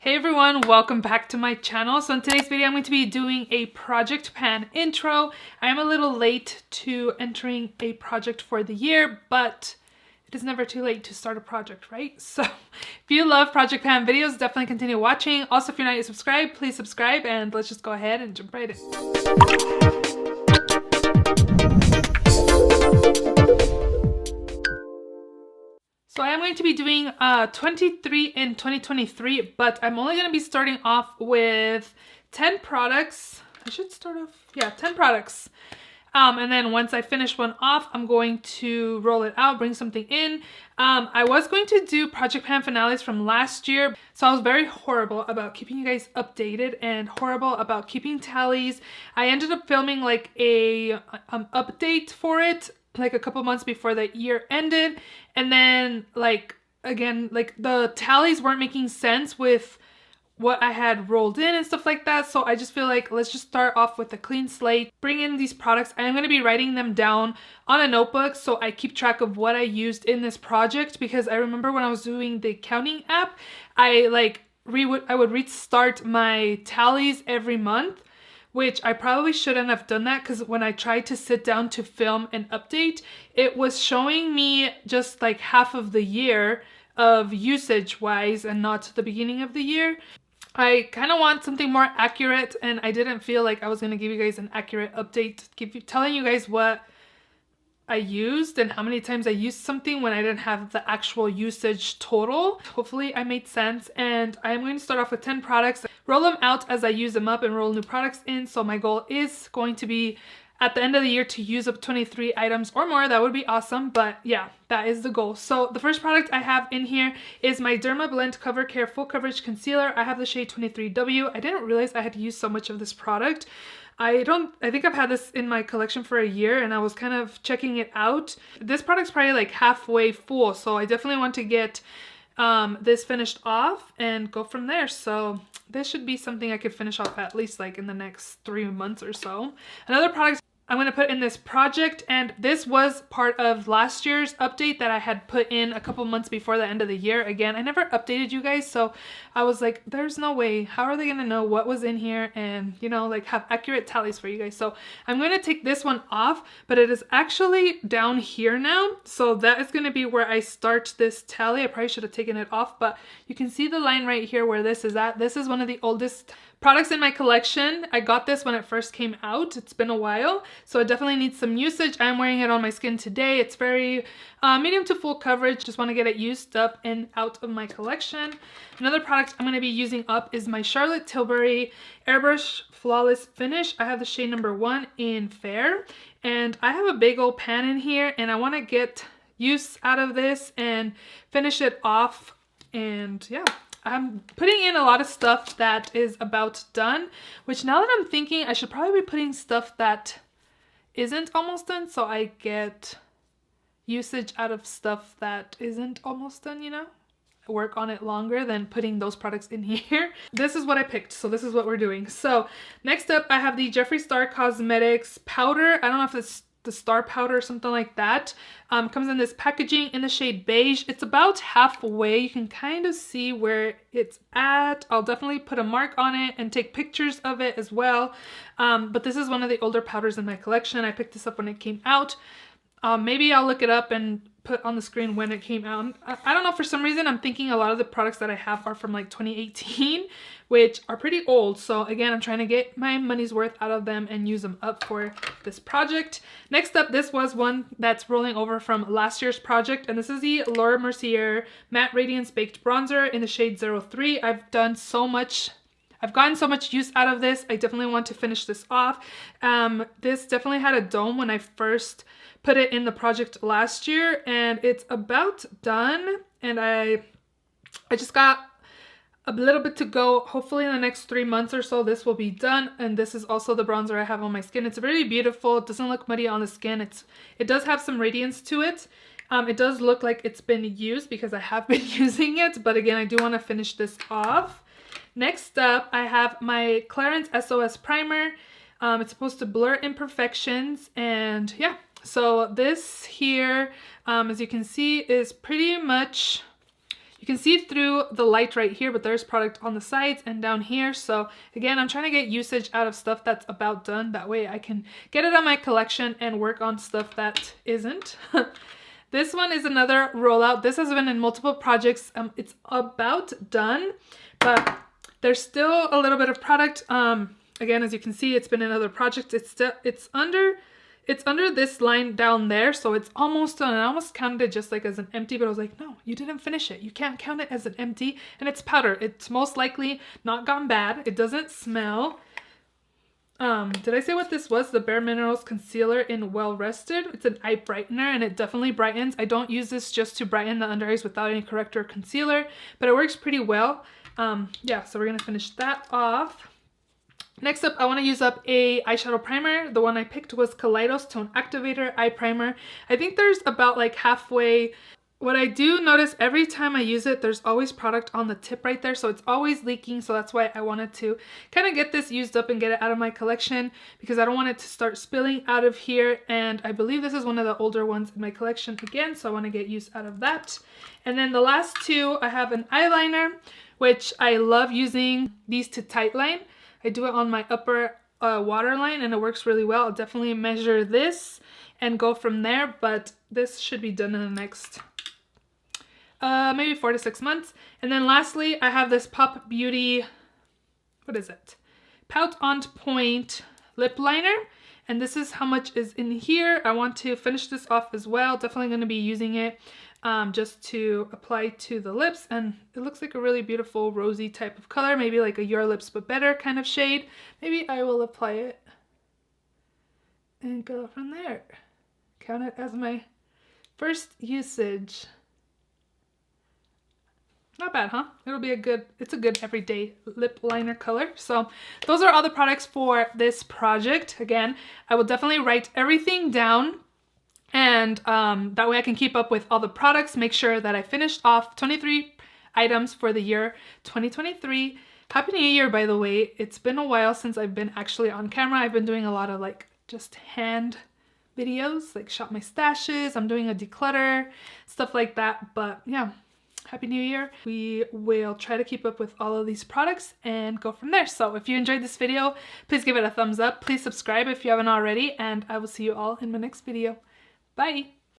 Hey everyone, welcome back to my channel. So in today's video, I'm going to be doing a project pan intro. I am a little late to entering a project for the year, but it is never too late to start a project, right? So if you love project pan videos, definitely continue watching. Also, if you're not yet subscribed, please subscribe, and let's just go ahead and jump right in. So I am going to be doing 23 in 2023, but I'm only going to be starting off with 10 products. I should start off, 10 products. And then once I finish one off, I'm going to roll it out, bring something in. I was going to do project pan finales from last year, so I was very horrible about keeping you guys updated and horrible about keeping tallies. I ended up filming like a update for it like a couple months before the year ended, and then again the tallies weren't making sense with what I had rolled in and stuff like that. So I just feel like let's just start off with a clean slate, bring in these products. I am going to be writing them down on a notebook so I keep track of what I used in this project, because I remember when I was doing the counting app, I would restart my tallies every month, which I probably shouldn't have done that, because when I tried to sit down to film an update, it was showing me just like half of the year of usage wise and not the beginning of the year. I kind of want something more accurate, and I didn't feel like I was going to give you guys an accurate update, telling you guys what I used and how many times I used something when I didn't have the actual usage total. Hopefully I made sense, and I'm going to start off with 10 products, roll them out as I use them up, and roll new products in. So my goal is going to be at the end of the year to use up 23 items or more. That would be awesome, but yeah, that is the goal. So the first product I have in here is my Derma Blend Cover Care Full Coverage Concealer. I have the shade 23W. I didn't realize I had used so much of this product. I think I've had this in my collection for a year, and I was kind of checking it out. This product's probably like halfway full, so I definitely want to get this finished off and go from there. So this should be something I could finish off at least like in the next 3 months or so. Another product I'm going to put in this project, and this was part of last year's update that I had put in a couple months before the end of the year. Again, I never updated you guys, so I was like, there's no way. How are they going to know what was in here and, you know, like have accurate tallies for you guys? So I'm going to take this one off, but it is actually down here now. So that is going to be where I start this tally. I probably should have taken it off, but you can see the line right here where this is at. This is one of the oldest products in my collection. I got this when it first came out. It's been a while, so it definitely needs some usage. I'm wearing it on my skin today. It's very medium to full coverage. Just want to get it used up and out of my collection. Another product I'm going to be using up is my Charlotte Tilbury Airbrush Flawless Finish. I have the shade number 1 in Fair, and I have a big old pan in here, and I want to get use out of this and finish it off. And yeah, I'm putting in a lot of stuff that is about done, which now that I'm thinking, I should probably be putting stuff that isn't almost done, so I get usage out of stuff that isn't almost done, you know? I work on it longer than putting those products in here. This is what I picked, so this is what we're doing. So next up, I have the Jeffree Star Cosmetics powder. I don't know if it's the star powder or something like that. Comes in this packaging in the shade beige. It's about halfway. You can kind of see where it's at. I'll definitely put a mark on it and take pictures of it as well. But this is one of the older powders in my collection. I picked this up when it came out. Maybe I'll look it up and put on the screen when it came out. I don't know, for some reason I'm thinking a lot of the products that I have are from like 2018, which are pretty old. So again, I'm trying to get my money's worth out of them and use them up for this project. Next up, this was one that's rolling over from last year's project, and this is the Laura Mercier Matte Radiance Baked Bronzer in the shade 03. I've gotten so much use out of this. I definitely want to finish this off. This definitely had a dome when I first put it in the project last year, and it's about done, and I just got a little bit to go. Hopefully in the next 3 months or so this will be done. And this is also the bronzer I have on my skin. It's really beautiful. It doesn't look muddy on the skin. It does have some radiance to it. It does look like it's been used because I have been using it, but again, I do want to finish this off. Next up, I have my Clarins SOS Primer. It's supposed to blur imperfections, and yeah, so this here, as you can see, is pretty much You can see through the light right here, but there's product on the sides and down here. So again, I'm trying to get usage out of stuff that's about done. That way I can get it on my collection and work on stuff that isn't. This one is another rollout. This has been in multiple projects. It's about done, but there's still a little bit of product. Again, as you can see, it's been in other projects. It's under this line down there, so it's almost done. I almost counted it just like as an empty, but I was like, no, you didn't finish it. You can't count it as an empty, and it's powder. It's most likely not gone bad. It doesn't smell. Did I say what this was? The Bare Minerals Concealer in Well Rested. It's an eye brightener, and it definitely brightens. I don't use this just to brighten the under eyes without any corrector or concealer, but it works pretty well. Yeah, so we're gonna finish that off. Next up, I want to use up a eyeshadow primer. The one I picked was Kaleidos Tone Activator Eye Primer. I think there's about like halfway. What I do notice every time I use it, there's always product on the tip right there, so it's always leaking. So that's why I wanted to kind of get this used up and get it out of my collection, because I don't want it to start spilling out of here. And I believe this is one of the older ones in my collection again, so I want to get use out of that. And then the last two, I have an eyeliner, which I love using these to tightline. I do it on my upper waterline and it works really well. I'll definitely measure this and go from there, but this should be done in the next maybe 4 to 6 months. And then lastly, I have this Pop Beauty, what is it? Pout on Point lip liner. And this is how much is in here. I want to finish this off as well. Definitely going to be using it just to apply to the lips. And it looks like a really beautiful rosy type of color. Maybe like a Your Lips But Better kind of shade. Maybe I will apply it and go from there. Count it as my first usage. Not bad, huh? It's a good everyday lip liner color. So those are all the products for this project. Again, I will definitely write everything down, and that way I can keep up with all the products, make sure that I finished off 23 items for the year 2023. Happy New Year, by the way. It's been a while since I've been actually on camera. I've been doing a lot of like just hand videos, like shop my stashes. I'm doing a declutter, stuff like that. But yeah. Happy New Year. We will try to keep up with all of these products and go from there. So if you enjoyed this video, please give it a thumbs up. Please subscribe if you haven't already, and I will see you all in my next video. Bye!